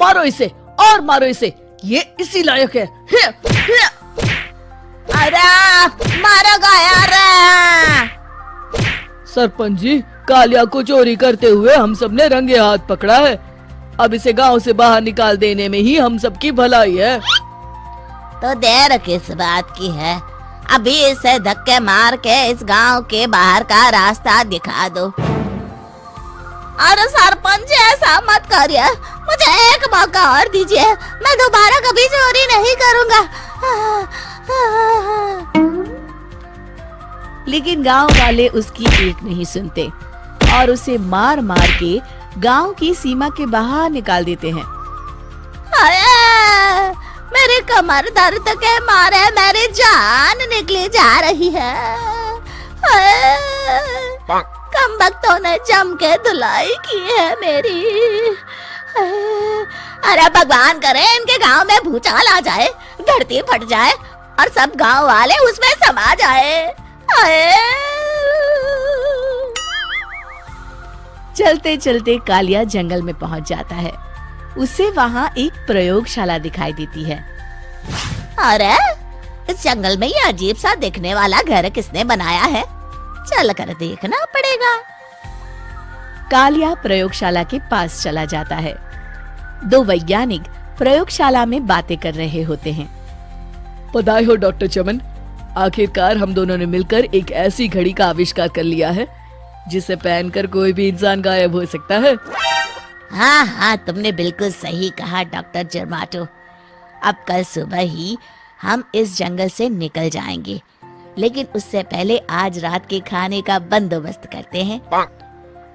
मारो इसे और मारो इसे, ये इसी लायक है। अरे मारो यार। सरपंच जी, कालिया को चोरी करते हुए हम सब ने रंगे हाथ पकड़ा है। अब इसे गांव से बाहर निकाल देने में ही हम सबकी भलाई है। तो देर किस बात की है, अभी इसे धक्के मार के इस गांव के बाहर का रास्ता दिखा दो। अरे सरपंच ऐसा मत करिए, मुझे एक मौका और दीजिए, मैं दोबारा कभी चोरी नहीं करूंगा। लेकिन गांव वाले उसकी एक नहीं सुनते और उसे मार मार के गांव की सीमा के बाहर निकाल देते हैं। मेरी कमर दर्द के मारे मेरी जान निकली जा रही है। कमबख्तों ने जम के धुलाई की है मेरी। अरे भगवान करे इनके गांव में भूचाल आ जाए, धरती फट जाए और सब गांव वाले उसमें समा जाए। चलते चलते कालिया जंगल में पहुंच जाता है। उसे वहाँ एक प्रयोगशाला दिखाई देती है। अरे इस जंगल में ये अजीब सा दिखने वाला घर किसने बनाया है, चल कर देखना पड़ेगा। कालिया प्रयोगशाला के पास चला जाता है। दो वैज्ञानिक प्रयोगशाला में बातें कर रहे होते हैं। बधाई हो डॉक्टर चमन, आखिरकार हम दोनों ने मिलकर एक ऐसी घड़ी का आविष्कार कर लिया है जिसे पहनकर कोई भी इंसान गायब हो सकता है। हाँ हाँ, तुमने बिल्कुल सही कहा डॉक्टर जर्माटो। अब कल सुबह ही हम इस जंगल से निकल जाएंगे, लेकिन उससे पहले आज रात के खाने का बंदोबस्त करते हैं।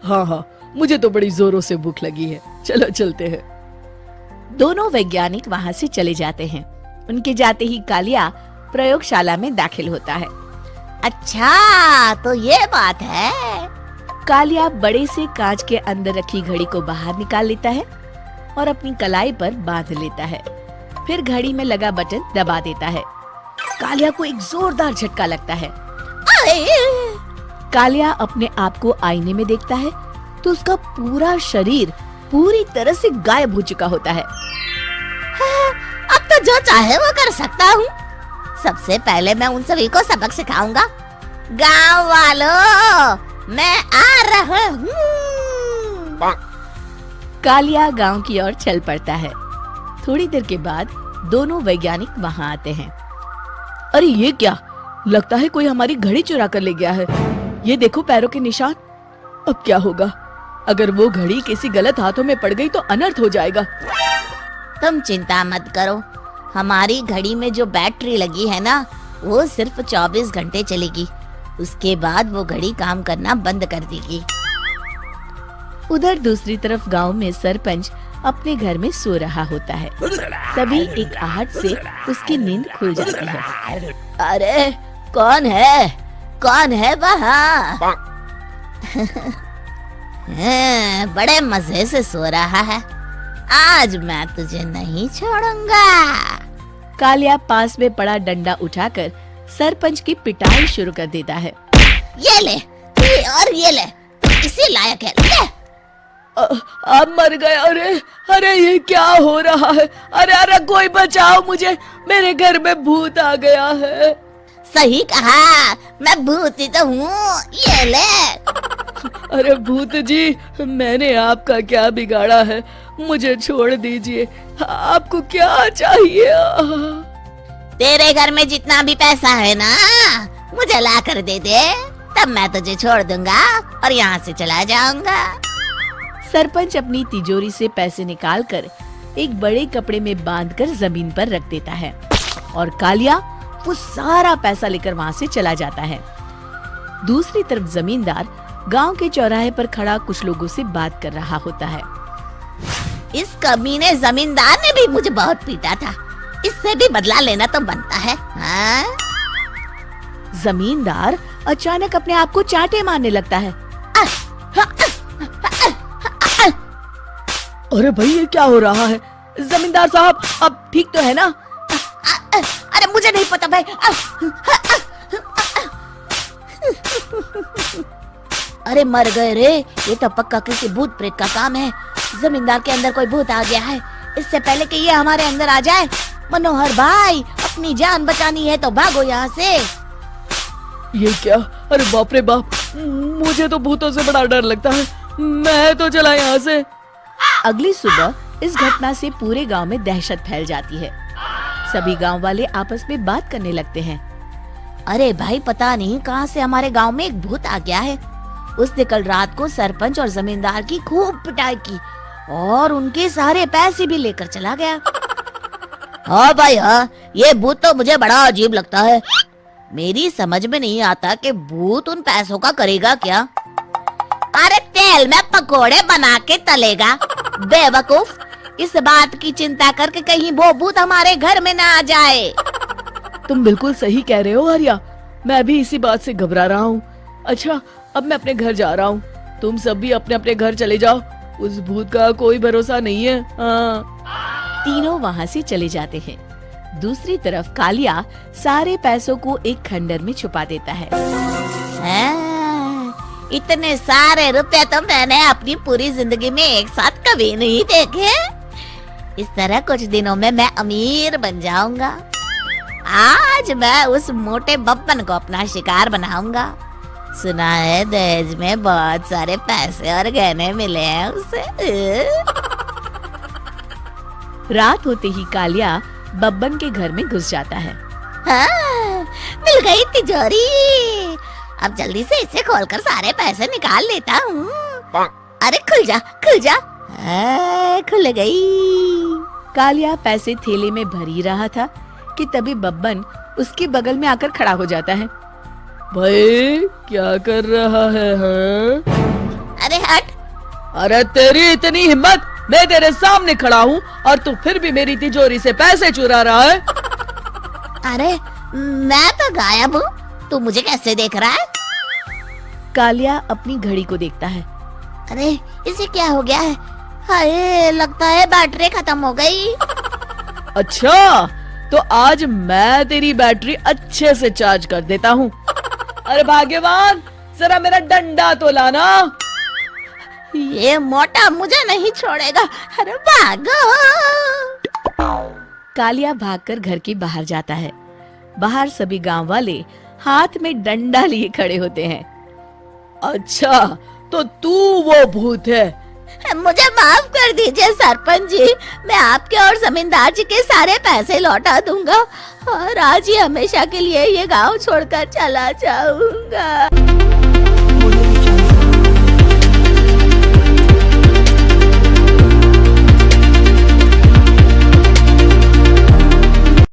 हाँ हाँ, मुझे तो बड़ी जोरों से भूख लगी है, चलो चलते हैं। दोनों वैज्ञानिक वहाँ से चले जाते हैं। उनके जाते ही कालिया प्रयोगशाला में दाखिल होता है। अच्छा तो ये बात है। कालिया बड़े से कांच के अंदर रखी घड़ी को बाहर निकाल लेता है और अपनी कलाई पर बांध लेता है। फिर घड़ी में लगा बटन दबा देता है। कालिया को एक जोरदार झटका लगता है। कालिया अपने आप को आईने में देखता है तो उसका पूरा शरीर पूरी तरह से गायब हो चुका होता है। अब तो जो चाहे वो कर सकता हूँ। सबसे पहले मैं उन सभी को सबक सिखाऊंगा। गांव वालों, मैं आ रहा हूँ। कालिया गांव की ओर चल पड़ता है। थोड़ी देर के बाद दोनों वैज्ञानिक वहाँ आते हैं। अरे ये क्या, लगता है कोई हमारी घड़ी चुरा कर ले गया है। ये देखो पैरों के निशान। अब क्या होगा, अगर वो घड़ी किसी गलत हाथों में पड़ गई तो अनर्थ हो जाएगा। तुम चिंता मत करो, हमारी घड़ी में जो बैटरी लगी है ना, वो सिर्फ 24 घंटे चलेगी। उसके बाद वो घड़ी काम करना बंद कर देगी। उधर दूसरी तरफ गांव में सरपंच अपने घर में सो रहा होता है। तभी एक आहट से उसकी नींद खुल जाती है। अरे कौन है वहाँ? बड़े मजे से सो रहा है, आज मैं तुझे नहीं छोड़ूंगा। कालिया पास में पड़ा डंडा उठाकर सरपंच की पिटाई शुरू कर देता है। ये ले, ये ले, तू इसी लायक है, ले। आप मर गए। अरे ये क्या हो रहा है? अरे कोई बचाओ मुझे, मेरे घर में भूत आ गया है। सही कहा, मैं भूत ही तो हूँ, ये ले। अरे भूत जी, मैंने आपका क्या बिगाड़ा है, मुझे छोड़ दीजिए। आपको क्या चाहिए? तेरे घर में जितना भी पैसा है ना, मुझे ला कर दे दे, तब मैं तुझे छोड़ दूंगा और यहाँ से चला जाऊंगा। सरपंच अपनी तिजोरी से पैसे निकालकर एक बड़े कपड़े में बांधकर जमीन पर रख देता है और कालिया वो सारा पैसा लेकर वहाँ से चला जाता है। दूसरी तरफ जमींदार गांव के चौराहे पर खड़ा कुछ लोगों से बात कर रहा होता है। इस कमीने जमींदार ने भी मुझे बहुत पीटा था, इससे भी बदला लेना तो बनता है। हाँ? जमींदार अचानक अपने आप को चांटे मारने लगता है। अरे भाई ये क्या हो रहा है? जमींदार साहब अब ठीक तो है ना? अरे मुझे नहीं पता भाई। अरे मर गए रे, ये तो पक्का किसी भूत प्रेत का काम है। जमींदार के अंदर कोई भूत आ गया है, इससे पहले कि ये हमारे अंदर आ जाए। मनोहर भाई, अपनी जान बचानी है तो भागो यहाँ से। ये क्या? अरे बाप रे बाप, मुझे तो भूतों से बड़ा डर लगता है। मैं तो चला यहाँ से। अगली सुबह इस घटना से पूरे गांव में दहशत फैल जाती है। सभी गांव वाले आपस में बात करने लगते हैं। अरे भाई, पता नहीं कहाँ से हमारे गांव में एक भूत आ गया है। उसने कल रात को सरपंच और जमींदार की खूब पिटाई की और उनके सारे पैसे भी लेकर चला गया। हाँ भाई हाँ, ये भूत तो मुझे बड़ा अजीब लगता है। मेरी समझ में नहीं आता कि भूत उन पैसों का करेगा क्या। अरे तेल में पकोड़े बना के तलेगा, बेवकूफ। इस बात की चिंता करके कहीं वो भूत हमारे घर में ना आ जाए। तुम बिल्कुल सही कह रहे हो आर्या, मैं भी इसी बात से घबरा रहा हूँ। अच्छा, अब मैं अपने घर जा रहा हूँ। तुम सब भी अपने अपने घर चले जाओ, उस भूत का कोई भरोसा नहीं है। हाँ। तीनों वहाँ से चले जाते हैं। दूसरी तरफ कालिया सारे पैसों को एक खंडर में छुपा देता है। इतने सारे रुपए तो मैंने अपनी पूरी जिंदगी में एक साथ कभी नहीं देखे। इस तरह कुछ दिनों में मैं अमीर बन जाऊंगा। आज मैं उस मोटे बब्बन को अपना शिकार बनाऊंगा। सुना है दहेज में बहुत सारे पैसे और गहने मिले हैं उसे। रात होते ही कालिया बब्बन के घर में घुस जाता है। हाँ, मिल गई तिजोरी। अब जल्दी से इसे खोलकर सारे पैसे निकाल लेता हूँ। अरे खुल जा, खुल जा। खुल गई। कालिया पैसे थैले में भर ही रहा था कि तभी बब्बन उसके बगल में आकर खड़ा हो जाता है। भाई क्या कर रहा है? हाँ? अरे हट। अरे तेरी इतनी हिम्मत, मैं तेरे सामने खड़ा हूँ और तू फिर भी मेरी तिजोरी से पैसे चुरा रहा है। अरे मैं तो गायब हूँ, तू मुझे कैसे देख रहा है? कालिया अपनी घड़ी को देखता है। अरे इसे क्या हो गया है? हाय, लगता है बैटरी खत्म हो गई। अच्छा, तो आज मैं तेरी बैटरी अच्छे से चार्ज कर देता हूँ। अरे भाग्यवान, जरा मेरा डंडा तो लाना। ये मोटा मुझे नहीं छोड़ेगा। अरे भागो। कालिया भागकर घर के बाहर जाता है। बाहर सभी गांव वाले हाथ में डंडा लिए खड़े होते हैं। अच्छा, तो तू वो भूत है? मुझे माफ कर दीजिए सरपंच जी, मैं आपके और जमींदार जी के सारे पैसे लौटा दूंगा और आज ही हमेशा के लिए ये गांव छोड़कर चला जाऊंगा।